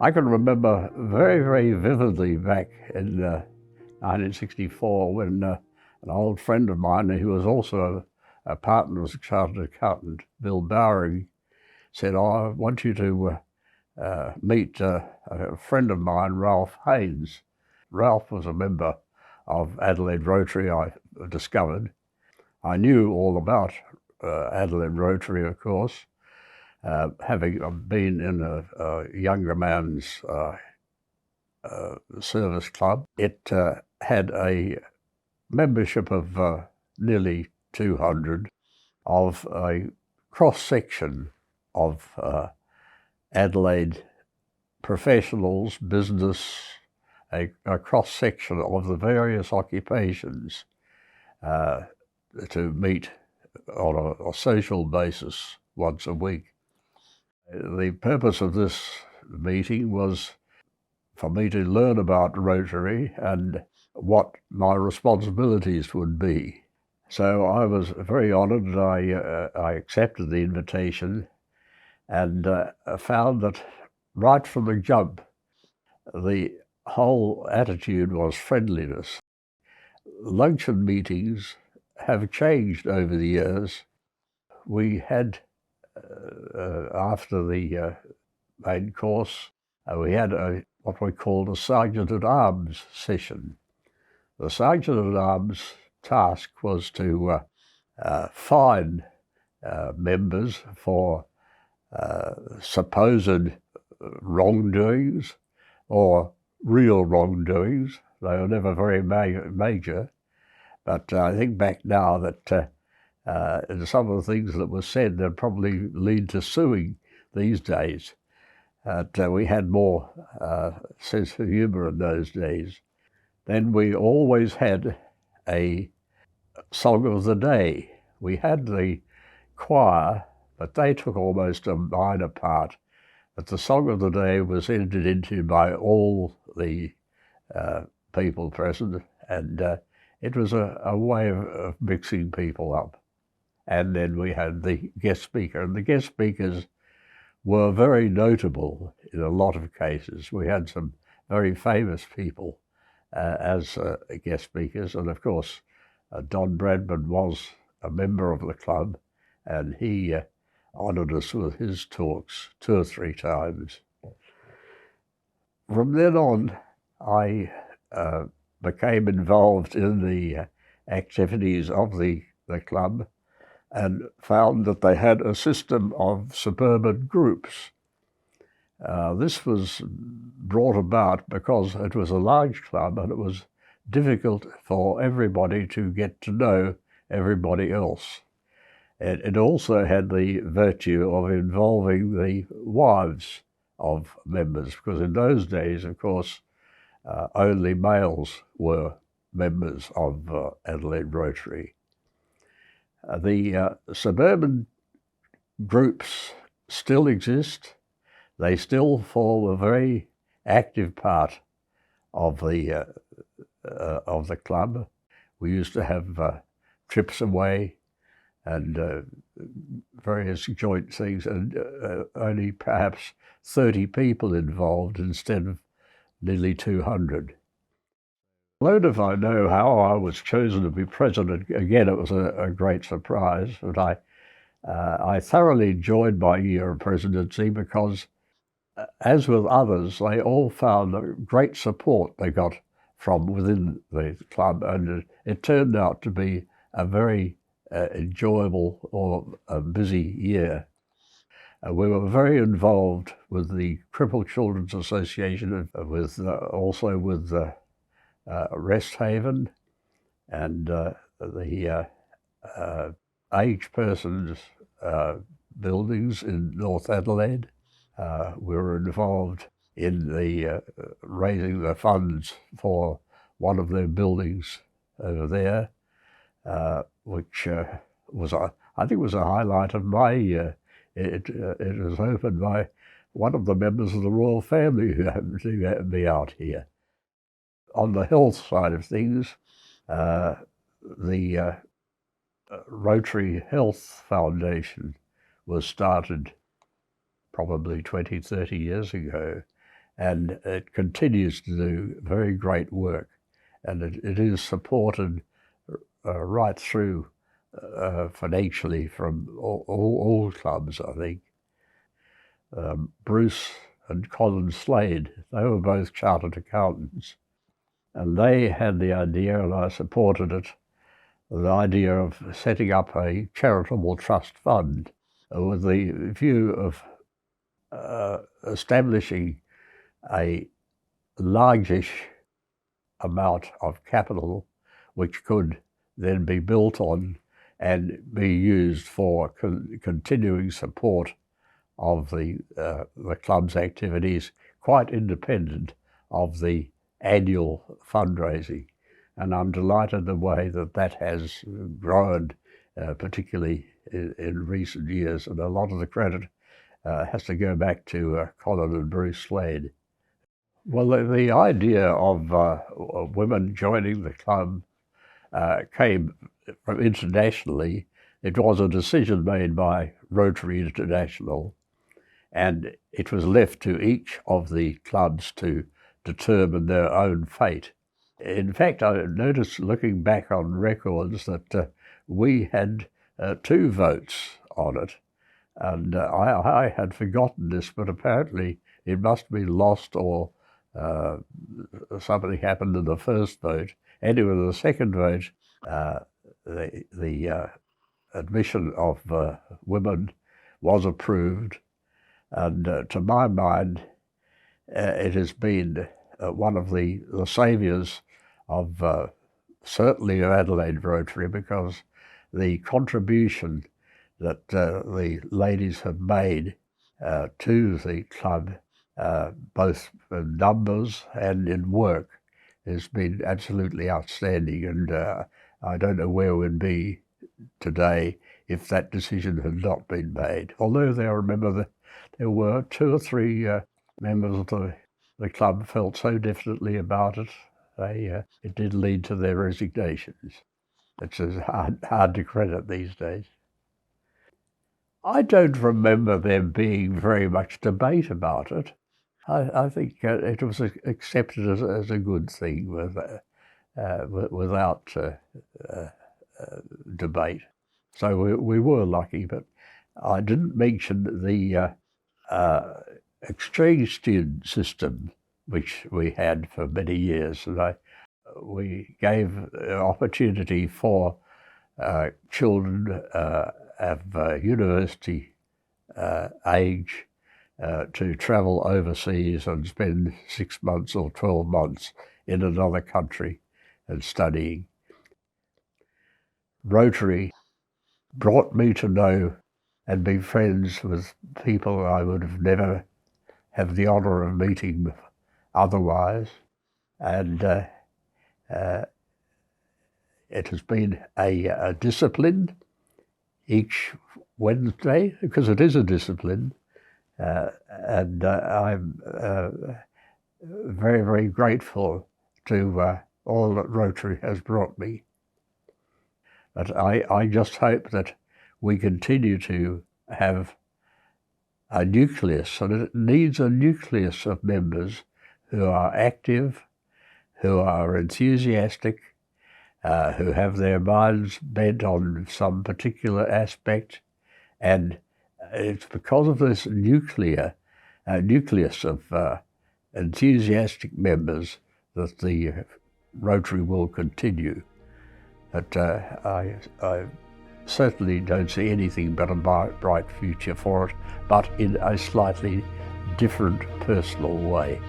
I can remember very, very vividly back in 1964 when an old friend of mine, who was also a partner as a chartered accountant, Bill Bowering, said, "Oh, I want you to meet a friend of mine, Ralph Haynes." Ralph was a member of Adelaide Rotary, I discovered. I knew all about Adelaide Rotary, of course, having been in a younger man's service club. It had a membership of nearly 200, of a cross-section of Adelaide professionals, business, a cross-section of the various occupations to meet on a social basis once a week. The purpose of this meeting was for me to learn about Rotary and what my responsibilities would be. So I was very honoured, and I accepted the invitation, and found that right from the jump, the whole attitude was friendliness. Luncheon meetings have changed over the years. We had, after the main course, we had what we called a Sergeant-at-Arms session. The Sergeant-at-Arms task was to fine members for supposed wrongdoings or real wrongdoings. They were never very major, but I think back now that some of the things that were said that probably lead to suing these days. We had more sense of humour in those days. Then we always had a song of the day. We had the choir, but they took almost a minor part. But the song of the day was entered into by all the people present, and it was a way of mixing people up. And then we had the guest speaker, and the guest speakers were very notable in a lot of cases. We had some very famous people as guest speakers, and of course Don Bradman was a member of the club, and he honoured us with his talks 2 or 3 times. From then on, I became involved in the activities of the club, and found that they had a system of suburban groups. This was brought about because it was a large club and it was difficult for everybody to get to know everybody else. It also had the virtue of involving the wives of members, because in those days, of course, only males were members of Adelaide Rotary. The suburban groups still exist. They still form a very active part of the club. We used to have trips away and various joint things, and only perhaps 30 people involved instead of nearly 200. Alone if I know how I was chosen to be president, again it was a great surprise, but I thoroughly enjoyed my year of presidency because, as with others, they all found a great support they got from within the club, and it turned out to be a very enjoyable or a busy year. We were very involved with the Crippled Children's Association, also with Rest Haven, and the aged persons buildings in North Adelaide. We were involved in the raising the funds for one of their buildings over there, which was, I think, was a highlight of my year. It was opened by one of the members of the royal family who happened to be out here. On the health side of things, the Rotary Health Foundation was started probably 20, 30 years ago, and it continues to do very great work, and it is supported right through financially from all clubs, I think. Bruce and Colin Slade, they were both chartered accountants, and they had the idea, and I supported it, the idea of setting up a charitable trust fund with the view of establishing a largish amount of capital which could then be built on and be used for continuing support of the club's activities, quite independent of the annual fundraising. And I'm delighted the way that has grown, particularly in recent years, and a lot of the credit has to go back to Colin and Bruce Slade. Well, the idea of women joining the club came from internationally. It was a decision made by Rotary International, and it was left to each of the clubs to determine their own fate. In fact, I noticed looking back on records that we had 2 votes on it, and I had forgotten this, but apparently it must be lost or something happened in the first vote. Anyway, the second vote, the admission of women was approved, and to my mind, it has been one of the saviours of certainly of Adelaide Rotary, because the contribution that the ladies have made to the club, both in numbers and in work, has been absolutely outstanding, and I don't know where we'd be today if that decision had not been made. Although I remember that there were 2 or 3 members of the club felt so differently about it, it did lead to their resignations. It's hard to credit these days. I don't remember there being very much debate about it. I think it was accepted as a good thing without debate. So we were lucky, but I didn't mention the exchange student system which we had for many years, and we gave opportunity for children of university age to travel overseas and spend 6 months or 12 months in another country and studying. Rotary brought me to know and be friends with people I would have never have the honour of meeting otherwise, and it has been a discipline each Wednesday, because it is a discipline, and I'm very, very grateful to all that Rotary has brought me. But I just hope that we continue to have a nucleus, and it needs a nucleus of members who are active, who are enthusiastic, who have their minds bent on some particular aspect, and it's because of this nucleus of enthusiastic members that the Rotary will continue. But I certainly don't see anything but a bright future for it, but in a slightly different personal way.